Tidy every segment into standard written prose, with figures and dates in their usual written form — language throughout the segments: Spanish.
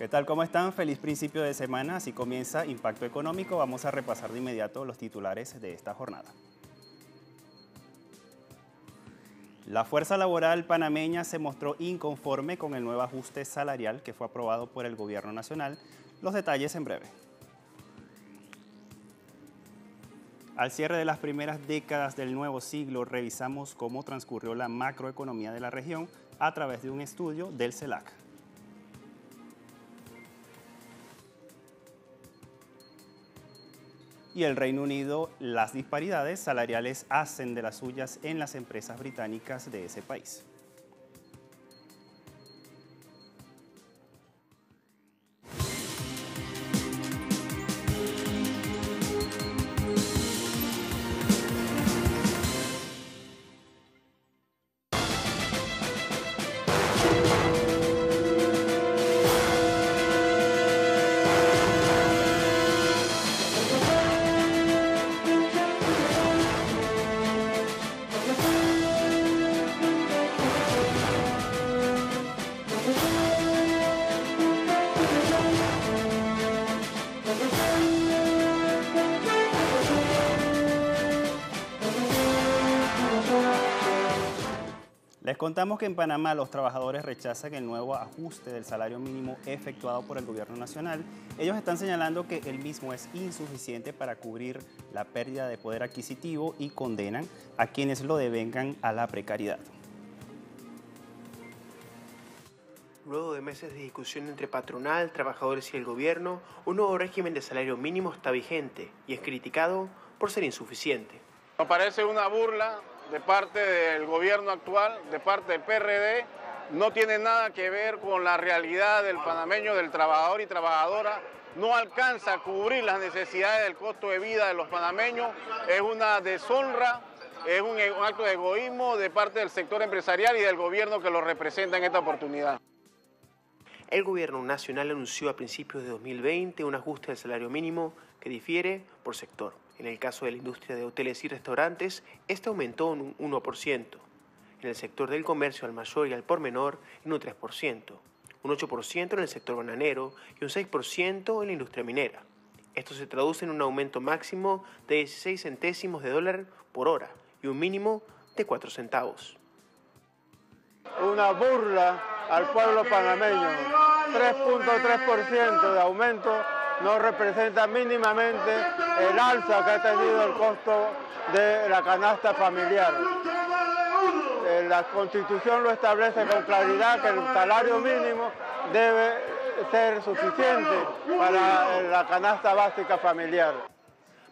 ¿Qué tal? ¿Cómo están? Feliz principio de semana. Así comienza Impacto Económico. Vamos a repasar de inmediato los titulares de esta jornada. La fuerza laboral panameña se mostró inconforme con el nuevo ajuste salarial que fue aprobado por el Gobierno Nacional. Los detalles en breve. Al cierre de las primeras décadas del nuevo siglo, revisamos cómo transcurrió la macroeconomía de la región a través de un estudio del CELAC. Y el Reino Unido, las disparidades salariales hacen de las suyas en las empresas británicas de ese país. Les contamos que en Panamá los trabajadores rechazan el nuevo ajuste del salario mínimo efectuado por el Gobierno Nacional. Ellos están señalando que el mismo es insuficiente para cubrir la pérdida de poder adquisitivo y condenan a quienes lo devengan a la precariedad. Luego de meses de discusión entre patronal, trabajadores y el gobierno, un nuevo régimen de salario mínimo está vigente y es criticado por ser insuficiente. Nos parece una burla de parte del gobierno actual, de parte del PRD, no tiene nada que ver con la realidad del panameño, del trabajador y trabajadora, no alcanza a cubrir las necesidades del costo de vida de los panameños, es una deshonra, es un acto de egoísmo de parte del sector empresarial y del gobierno que lo representa en esta oportunidad. El gobierno nacional anunció a principios de 2020 un ajuste del salario mínimo que difiere por sector. En el caso de la industria de hoteles y restaurantes, este aumentó en un 1%. En el sector del comercio al mayor y al por menor, en un 3%. Un 8% en el sector bananero y un 6% en la industria minera. Esto se traduce en un aumento máximo de 16 centésimos de dólar por hora y un mínimo de 4 centavos. Una burla al pueblo panameño. 3.3% de aumento no representa mínimamente el alza que ha tenido el costo de la canasta familiar. La Constitución lo establece con claridad que el salario mínimo debe ser suficiente para la canasta básica familiar.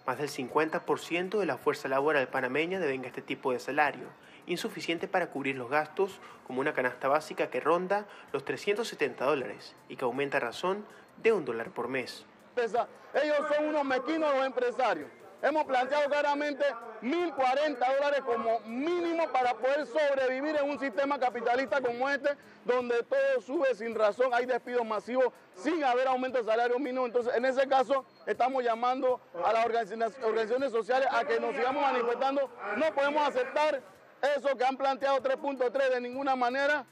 Más del 50% de la fuerza laboral panameña devenga este tipo de salario, insuficiente para cubrir los gastos como una canasta básica que ronda los $370 y que aumenta a razón de $1 por mes. Ellos son unos mequinos los empresarios. Hemos planteado claramente $1.040 como mínimo para poder sobrevivir en un sistema capitalista como este, donde todo sube sin razón, hay despidos masivos sin haber aumento de salario mínimo. Entonces, en ese caso, estamos llamando a las organizaciones sociales a que nos sigamos manifestando. No podemos aceptar eso que han planteado 3.3 de ninguna manera.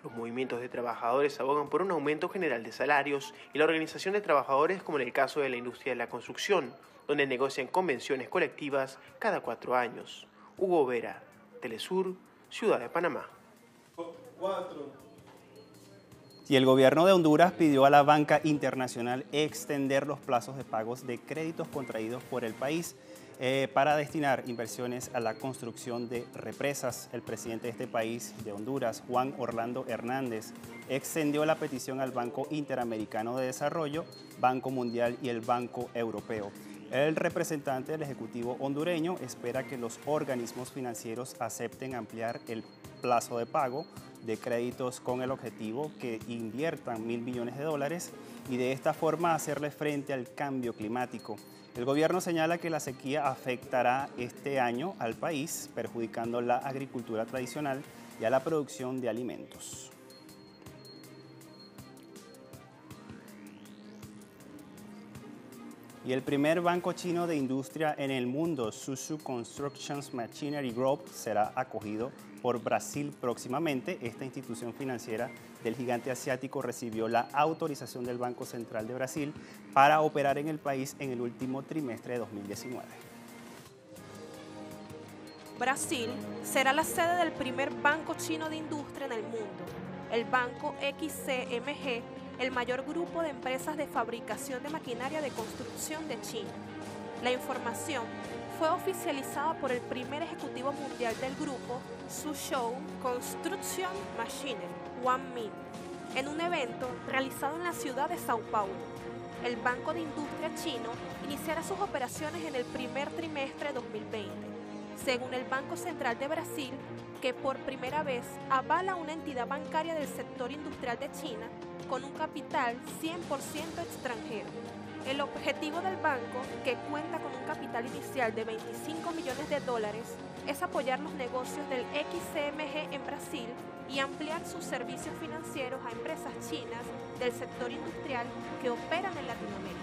Los movimientos de trabajadores abogan por un aumento general de salarios y la organización de trabajadores, como en el caso de la industria de la construcción, donde negocian convenciones colectivas cada 4 años. Hugo Vera, Telesur, Ciudad de Panamá. Y el gobierno de Honduras pidió a la banca internacional extender los plazos de pagos de créditos contraídos por el país para destinar inversiones a la construcción de represas. El presidente de este país, de Honduras, Juan Orlando Hernández, extendió la petición al Banco Interamericano de Desarrollo, Banco Mundial y el Banco Europeo. El representante del Ejecutivo hondureño espera que los organismos financieros acepten ampliar el plazo de pago de créditos con el objetivo que inviertan $1.000 millones y de esta forma hacerle frente al cambio climático. El gobierno señala que la sequía afectará este año al país, perjudicando la agricultura tradicional y a la producción de alimentos. Y el primer banco chino de industria en el mundo, Suzhou Construction Machinery Group, será acogido por Brasil próximamente. Esta institución financiera del gigante asiático recibió la autorización del Banco Central de Brasil para operar en el país en el último trimestre de 2019. Brasil será la sede del primer banco chino de industria en el mundo, el Banco XCMG, el mayor grupo de empresas de fabricación de maquinaria de construcción de China. La información fue oficializada por el primer ejecutivo mundial del grupo, Suzhou Construction Machinery, Wang Min, en un evento realizado en la ciudad de Sao Paulo. El Banco de Industria chino iniciará sus operaciones en el primer trimestre de 2020, según el Banco Central de Brasil, que por primera vez avala una entidad bancaria del sector industrial de China con un capital 100% extranjero. El objetivo del banco, que cuenta con un capital inicial de $25 millones, es apoyar los negocios del XCMG en Brasil y ampliar sus servicios financieros a empresas chinas del sector industrial que operan en Latinoamérica.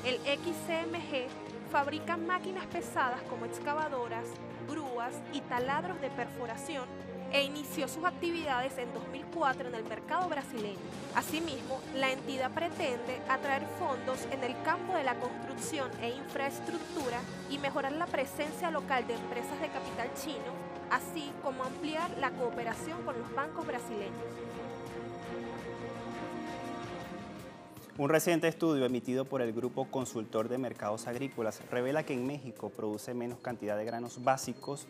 El XCMG fabrica máquinas pesadas como excavadoras, grúas y taladros de perforación e inició sus actividades en 2004 en el mercado brasileño. Asimismo, la entidad pretende atraer fondos en el campo de la construcción e infraestructura y mejorar la presencia local de empresas de capital chino, así como ampliar la cooperación con los bancos brasileños. Un reciente estudio emitido por el Grupo Consultor de Mercados Agrícolas revela que en México produce menos cantidad de granos básicos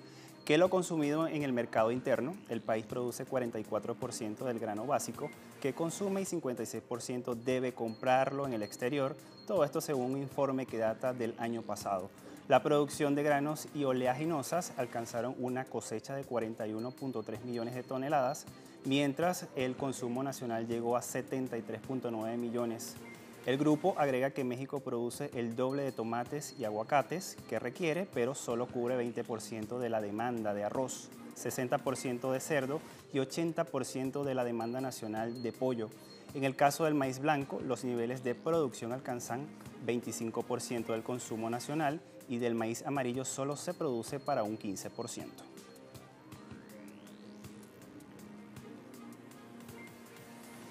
que lo consumido en el mercado interno. El país produce 44% del grano básico que consume y 56% debe comprarlo en el exterior. Todo esto según un informe que data del año pasado. La producción de granos y oleaginosas alcanzaron una cosecha de 41.3 millones de toneladas, mientras el consumo nacional llegó a 73.9 millones. El grupo agrega que México produce el doble de tomates y aguacates que requiere, pero solo cubre 20% de la demanda de arroz, 60% de cerdo y 80% de la demanda nacional de pollo. En el caso del maíz blanco, los niveles de producción alcanzan 25% del consumo nacional y del maíz amarillo solo se produce para un 15%.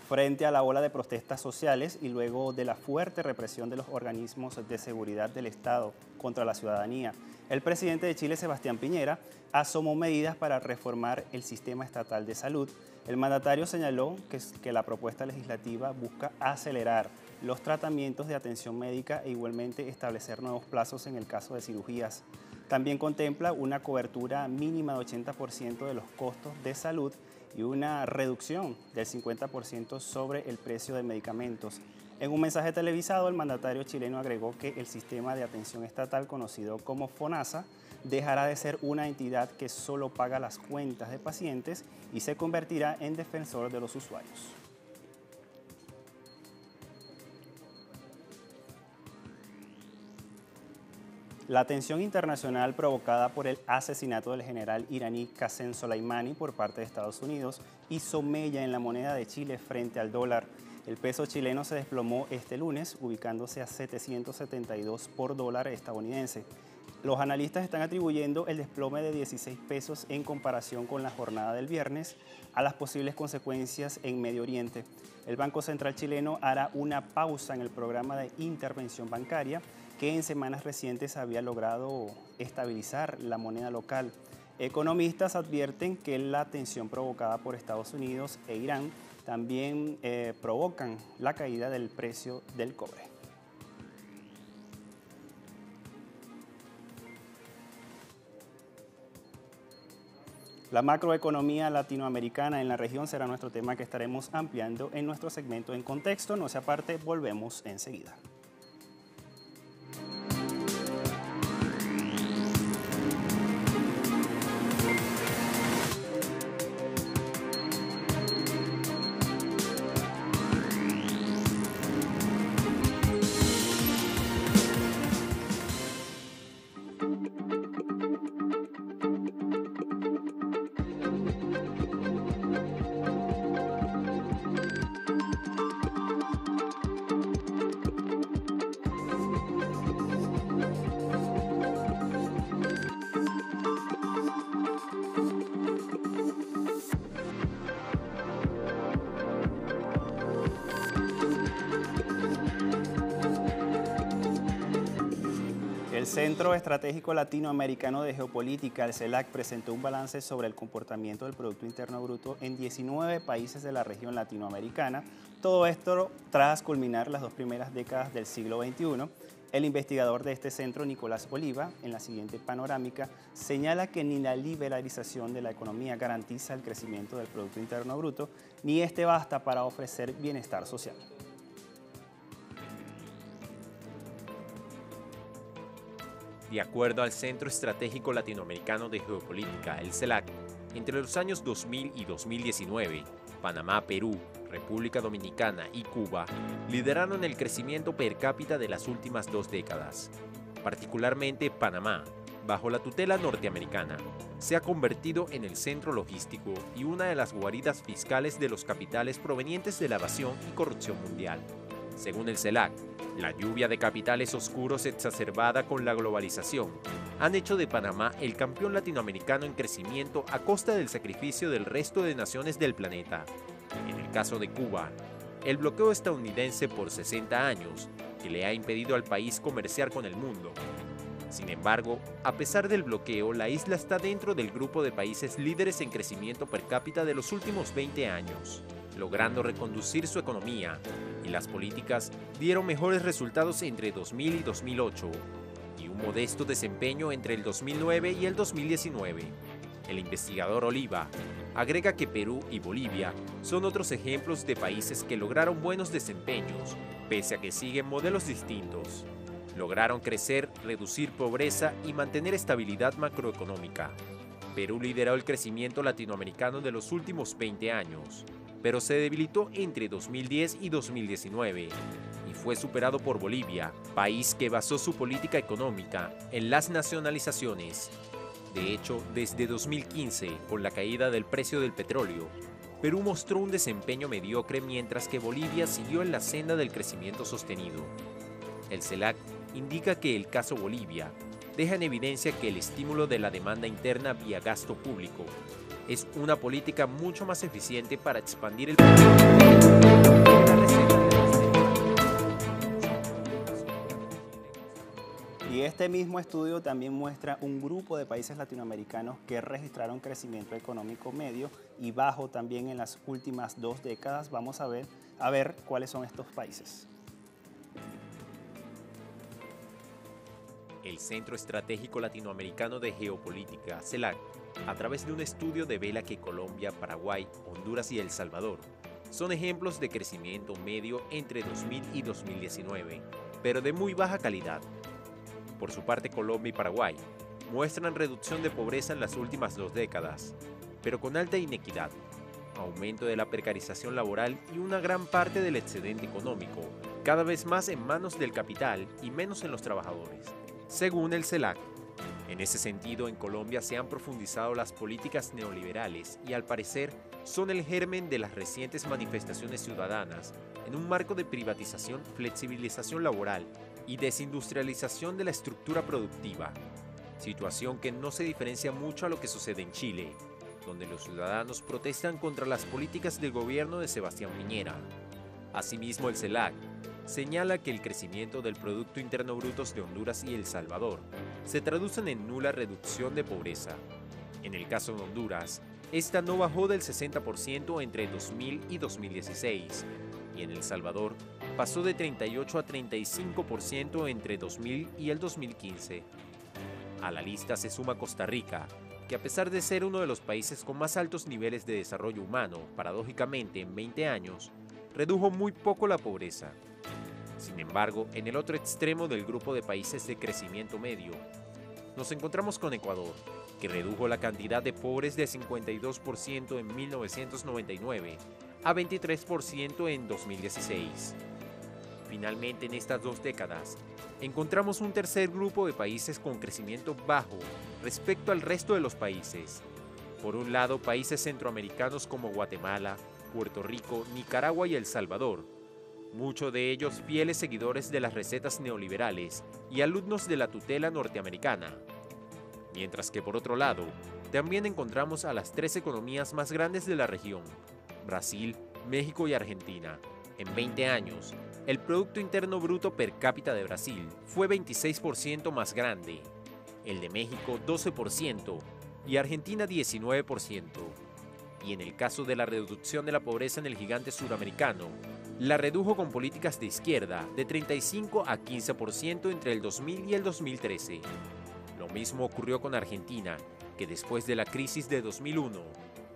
Frente a la ola de protestas sociales y luego de la fuerte represión de los organismos de seguridad del Estado contra la ciudadanía, el presidente de Chile, Sebastián Piñera, asomó medidas para reformar el sistema estatal de salud. El mandatario señaló que la propuesta legislativa busca acelerar los tratamientos de atención médica e igualmente establecer nuevos plazos en el caso de cirugías. También contempla una cobertura mínima de 80% de los costos de salud y una reducción del 50% sobre el precio de medicamentos. En un mensaje televisado, el mandatario chileno agregó que el sistema de atención estatal, conocido como FONASA, dejará de ser una entidad que solo paga las cuentas de pacientes y se convertirá en defensor de los usuarios. La tensión internacional provocada por el asesinato del general iraní Qasem Soleimani por parte de Estados Unidos hizo mella en la moneda de Chile frente al dólar. El peso chileno se desplomó este lunes, ubicándose a 772 por dólar estadounidense. Los analistas están atribuyendo el desplome de 16 pesos en comparación con la jornada del viernes a las posibles consecuencias en Medio Oriente. El Banco Central chileno hará una pausa en el programa de intervención bancaria que en semanas recientes había logrado estabilizar la moneda local. Economistas advierten que la tensión provocada por Estados Unidos e Irán también provocan la caída del precio del cobre. La macroeconomía latinoamericana en la región será nuestro tema que estaremos ampliando en nuestro segmento En Contexto. No se aparte, volvemos enseguida. Centro Estratégico Latinoamericano de Geopolítica, el CELAC, presentó un balance sobre el comportamiento del Producto Interno Bruto en 19 países de la región latinoamericana. Todo esto tras culminar las 2 primeras décadas del siglo XXI. El investigador de este centro, Nicolás Oliva, en la siguiente panorámica, señala que ni la liberalización de la economía garantiza el crecimiento del Producto Interno Bruto, ni este basta para ofrecer bienestar social. De acuerdo al Centro Estratégico Latinoamericano de Geopolítica, el CELAC, entre los años 2000 y 2019, Panamá, Perú, República Dominicana y Cuba lideraron el crecimiento per cápita de las últimas 2 décadas. Particularmente Panamá, bajo la tutela norteamericana, se ha convertido en el centro logístico y una de las guaridas fiscales de los capitales provenientes de la evasión y corrupción mundial. Según el CELAC, la lluvia de capitales oscuros exacerbada con la globalización han hecho de Panamá el campeón latinoamericano en crecimiento a costa del sacrificio del resto de naciones del planeta. En el caso de Cuba, el bloqueo estadounidense por 60 años que le ha impedido al país comerciar con el mundo. Sin embargo, a pesar del bloqueo, la isla está dentro del grupo de países líderes en crecimiento per cápita de los últimos 20 años, logrando reconducir su economía, y las políticas dieron mejores resultados entre 2000 y 2008, y un modesto desempeño entre el 2009 y el 2019. El investigador Oliva agrega que Perú y Bolivia son otros ejemplos de países que lograron buenos desempeños, pese a que siguen modelos distintos. Lograron crecer, reducir pobreza y mantener estabilidad macroeconómica. Perú lideró el crecimiento latinoamericano de los últimos 20 años, pero se debilitó entre 2010 y 2019 y fue superado por Bolivia, país que basó su política económica en las nacionalizaciones. De hecho, desde 2015, con la caída del precio del petróleo, Perú mostró un desempeño mediocre mientras que Bolivia siguió en la senda del crecimiento sostenido. El CELAC indica que el caso Bolivia deja en evidencia que el estímulo de la demanda interna vía gasto público es una política mucho más eficiente para expandir el Y este mismo estudio también muestra un grupo de países latinoamericanos que registraron crecimiento económico medio y bajo también en las últimas 2 décadas. Vamos a ver cuáles son estos países. El Centro Estratégico Latinoamericano de Geopolítica, CELAC, a través de un estudio devela que Colombia, Paraguay, Honduras y El Salvador son ejemplos de crecimiento medio entre 2000 y 2019, pero de muy baja calidad. Por su parte, Colombia y Paraguay muestran reducción de pobreza en las últimas 2 décadas, pero con alta inequidad, aumento de la precarización laboral y una gran parte del excedente económico, cada vez más en manos del capital y menos en los trabajadores. Según el CELAC, en ese sentido, en Colombia se han profundizado las políticas neoliberales y al parecer son el germen de las recientes manifestaciones ciudadanas en un marco de privatización, flexibilización laboral y desindustrialización de la estructura productiva, situación que no se diferencia mucho a lo que sucede en Chile, donde los ciudadanos protestan contra las políticas del gobierno de Sebastián Piñera. Asimismo, el CELAC señala que el crecimiento del Producto Interno Bruto de Honduras y El Salvador se traducen en nula reducción de pobreza. En el caso de Honduras, esta no bajó del 60% entre 2000 y 2016, y en El Salvador pasó de 38 a 35% entre 2000 y el 2015. A la lista se suma Costa Rica, que a pesar de ser uno de los países con más altos niveles de desarrollo humano, paradójicamente en 20 años, redujo muy poco la pobreza. Sin embargo, en el otro extremo del grupo de países de crecimiento medio, nos encontramos con Ecuador, que redujo la cantidad de pobres de 52% en 1999 a 23% en 2016. Finalmente, en estas 2 décadas, encontramos un tercer grupo de países con crecimiento bajo respecto al resto de los países. Por un lado, países centroamericanos como Guatemala, Puerto Rico, Nicaragua y El Salvador, muchos de ellos fieles seguidores de las recetas neoliberales y alumnos de la tutela norteamericana. Mientras que por otro lado, también encontramos a las 3 economías más grandes de la región, Brasil, México y Argentina. En 20 años, el Producto Interno Bruto per cápita de Brasil fue 26% más grande, el de México 12% y Argentina 19%. Y en el caso de la reducción de la pobreza en el gigante suramericano, la redujo con políticas de izquierda de 35 a 15% entre el 2000 y el 2013. Lo mismo ocurrió con Argentina, que después de la crisis de 2001,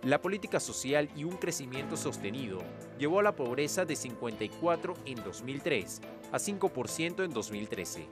la política social y un crecimiento sostenido llevó a la pobreza de 54 en 2003 a 5% en 2013.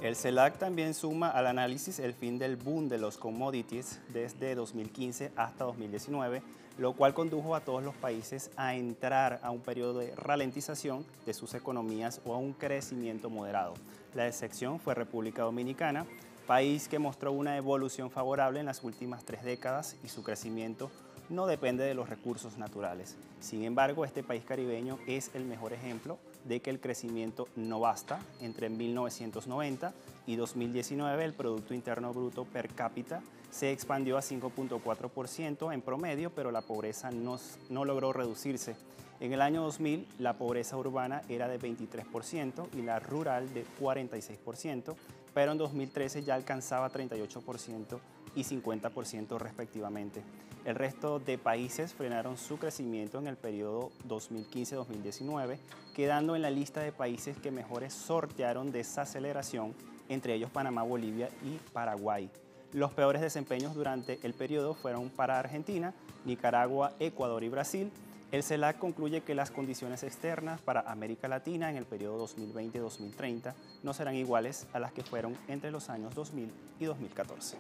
El CELAC también suma al análisis el fin del boom de los commodities desde 2015 hasta 2019, lo cual condujo a todos los países a entrar a un periodo de ralentización de sus economías o a un crecimiento moderado. La excepción fue República Dominicana, país que mostró una evolución favorable en las últimas 3 décadas y su crecimiento no depende de los recursos naturales. Sin embargo, este país caribeño es el mejor ejemplo de que el crecimiento no basta. Entre 1990 y 2019, el Producto Interno Bruto per cápita se expandió a 5.4% en promedio, pero la pobreza no logró reducirse. En el año 2000, la pobreza urbana era de 23% y la rural de 46%, pero en 2013 ya alcanzaba 38% y 50% respectivamente. El resto de países frenaron su crecimiento en el periodo 2015-2019, quedando en la lista de países que mejores sortearon desaceleración, entre ellos Panamá, Bolivia y Paraguay. Los peores desempeños durante el periodo fueron para Argentina, Nicaragua, Ecuador y Brasil. El CELAC concluye que las condiciones externas para América Latina en el periodo 2020-2030 no serán iguales a las que fueron entre los años 2000 y 2014.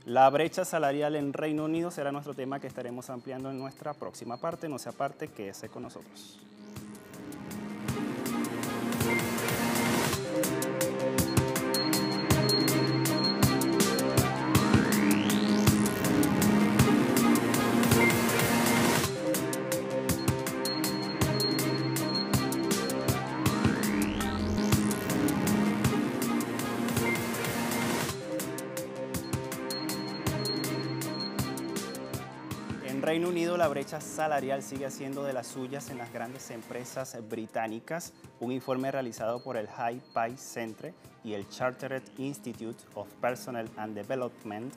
La brecha salarial en Reino Unido será nuestro tema que estaremos ampliando en nuestra próxima parte. No se aparte, quédese con nosotros. En Reino Unido, la brecha salarial sigue siendo de las suyas en las grandes empresas británicas. Un informe realizado por el High Pay Centre y el Chartered Institute of Personnel and Development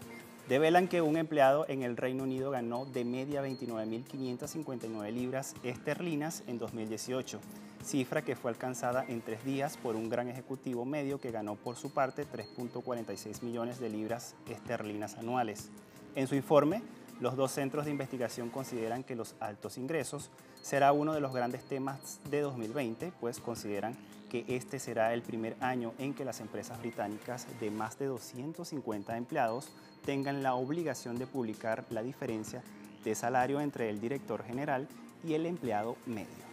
develan que un empleado en el Reino Unido ganó de media 29.559 libras esterlinas en 2018, cifra que fue alcanzada en 3 días por un gran ejecutivo medio que ganó por su parte 3.46 millones de libras esterlinas anuales. En su informe, los 2 centros de investigación consideran que los altos ingresos será uno de los grandes temas de 2020, pues consideran que este será el primer año en que las empresas británicas de más de 250 empleados tengan la obligación de publicar la diferencia de salario entre el director general y el empleado medio.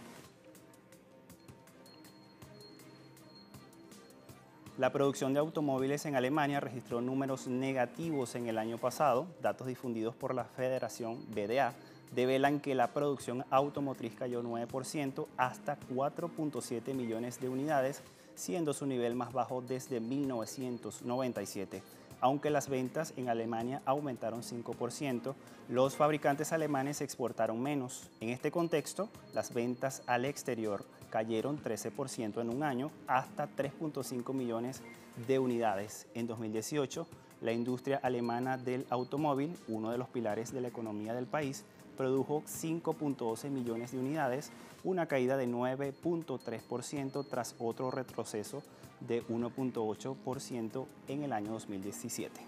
La producción de automóviles en Alemania registró números negativos en el año pasado. Datos difundidos por la Federación BDA develan que la producción automotriz cayó 9% hasta 4.7 millones de unidades, siendo su nivel más bajo desde 1997. Aunque las ventas en Alemania aumentaron 5%, los fabricantes alemanes exportaron menos. En este contexto, las ventas al exterior cayeron 13% en un año hasta 3.5 millones de unidades. En 2018, la industria alemana del automóvil, uno de los pilares de la economía del país, produjo 5.12 millones de unidades, una caída de 9.3% tras otro retroceso de 1.8% en el año 2017.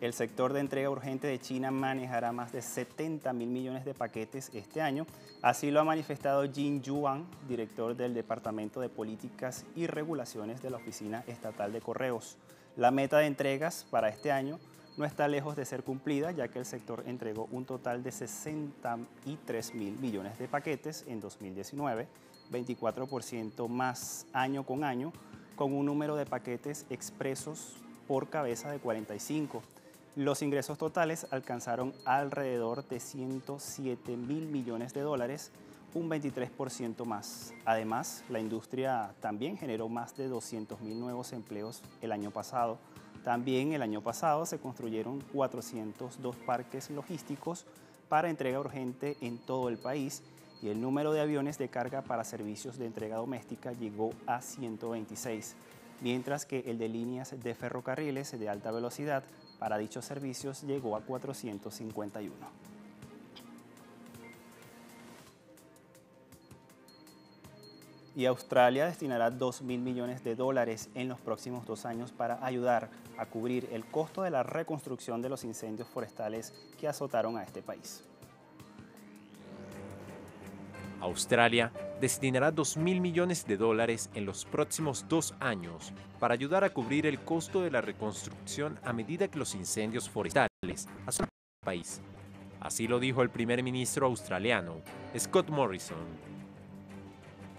El sector de entrega urgente de China manejará más de 70.000 millones de paquetes este año. Así lo ha manifestado Jin Yuan, director del Departamento de Políticas y Regulaciones de la Oficina Estatal de Correos. La meta de entregas para este año no está lejos de ser cumplida, ya que el sector entregó un total de 63.000 millones de paquetes en 2019, 24% más año con año, con un número de paquetes expresos por cabeza de 45. Los ingresos totales alcanzaron alrededor de 107.000 millones de dólares, un 23% más. Además, la industria también generó más de 200.000 nuevos empleos el año pasado. También el año pasado se construyeron 402 parques logísticos para entrega urgente en todo el país y el número de aviones de carga para servicios de entrega doméstica llegó a 126, mientras que el de líneas de ferrocarriles de alta velocidad para dichos servicios llegó a 451. Y Australia destinará 2.000 millones de dólares en los próximos 2 años para ayudar a cubrir el costo de la reconstrucción de los incendios forestales que azotaron a este país. Australia destinará 2.000 millones de dólares en los próximos 2 años para ayudar a cubrir el costo de la reconstrucción a medida que los incendios forestales azotan al país. Así lo dijo el primer ministro australiano, Scott Morrison.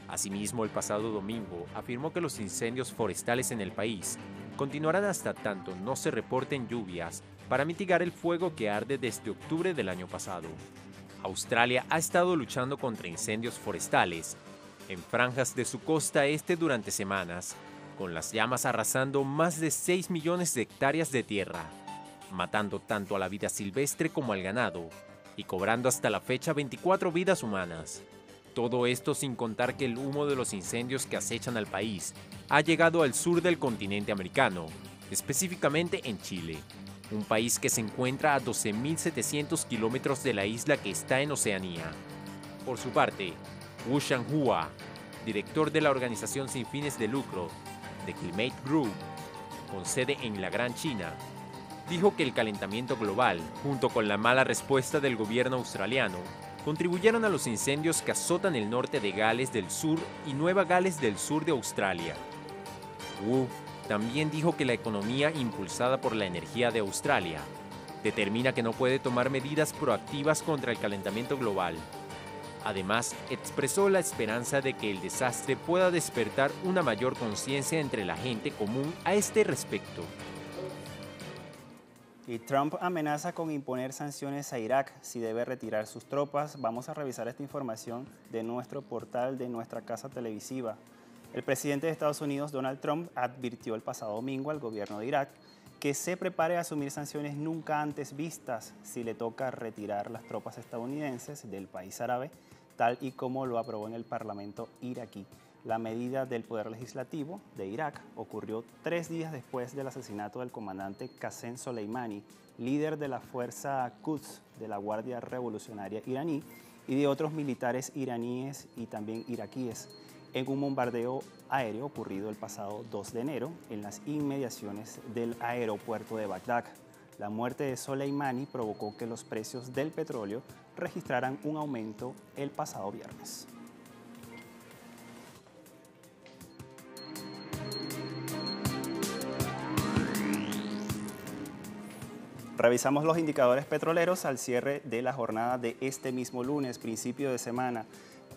Asimismo, el pasado domingo afirmó que los incendios forestales en el país continuarán hasta tanto no se reporten lluvias para mitigar el fuego que arde desde octubre del año pasado. Australia ha estado luchando contra incendios forestales en franjas de su costa este durante semanas, con las llamas arrasando más de 6 millones de hectáreas de tierra, matando tanto a la vida silvestre como al ganado y cobrando hasta la fecha 24 vidas humanas. Todo esto sin contar que el humo de los incendios que acechan al país ha llegado al sur del continente americano, específicamente en Chile, un país que se encuentra a 12.700 kilómetros de la isla que está en Oceanía. Por su parte, Wu Shanhua, director de la organización sin fines de lucro, The Climate Group, con sede en la Gran China, dijo que el calentamiento global, junto con la mala respuesta del gobierno australiano, contribuyeron a los incendios que azotan el norte de Gales del Sur y Nueva Gales del Sur de Australia. Wu también dijo que la economía impulsada por la energía de Australia determina que no puede tomar medidas proactivas contra el calentamiento global. Además, expresó la esperanza de que el desastre pueda despertar una mayor conciencia entre la gente común a este respecto. Y Trump amenaza con imponer sanciones a Irak si debe retirar sus tropas. Vamos a revisar esta información de nuestro portal, de nuestra casa televisiva. El presidente de Estados Unidos, Donald Trump, advirtió el pasado domingo al gobierno de Irak que se prepare a asumir sanciones nunca antes vistas si le toca retirar las tropas estadounidenses del país árabe, tal y como lo aprobó en el Parlamento iraquí. La medida del Poder Legislativo de Irak ocurrió 3 días después del asesinato del comandante Qasem Soleimani, líder de la fuerza Quds de la Guardia Revolucionaria iraní, y de otros militares iraníes y también iraquíes, en un bombardeo aéreo ocurrido el pasado 2 de enero en las inmediaciones del aeropuerto de Bagdad. La muerte de Soleimani provocó que los precios del petróleo registraran un aumento el pasado viernes. Revisamos los indicadores petroleros al cierre de la jornada de este mismo lunes, principio de semana.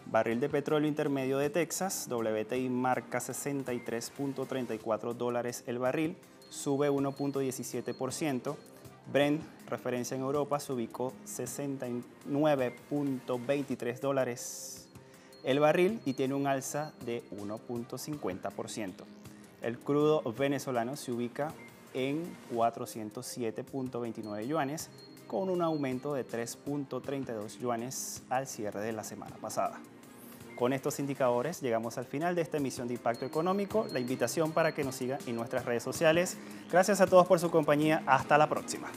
Barril de petróleo intermedio de Texas, WTI marca $63.34 el barril, sube 1.17%. Brent, referencia en Europa, se ubicó $69.23 el barril y tiene un alza de 1.50%. El crudo venezolano se ubica en 407.29 yuanes, con un aumento de 3.32 yuanes al cierre de la semana pasada. Con estos indicadores llegamos al final de esta emisión de Impacto Económico. La invitación para que nos sigan en nuestras redes sociales. Gracias a todos por su compañía. Hasta la próxima.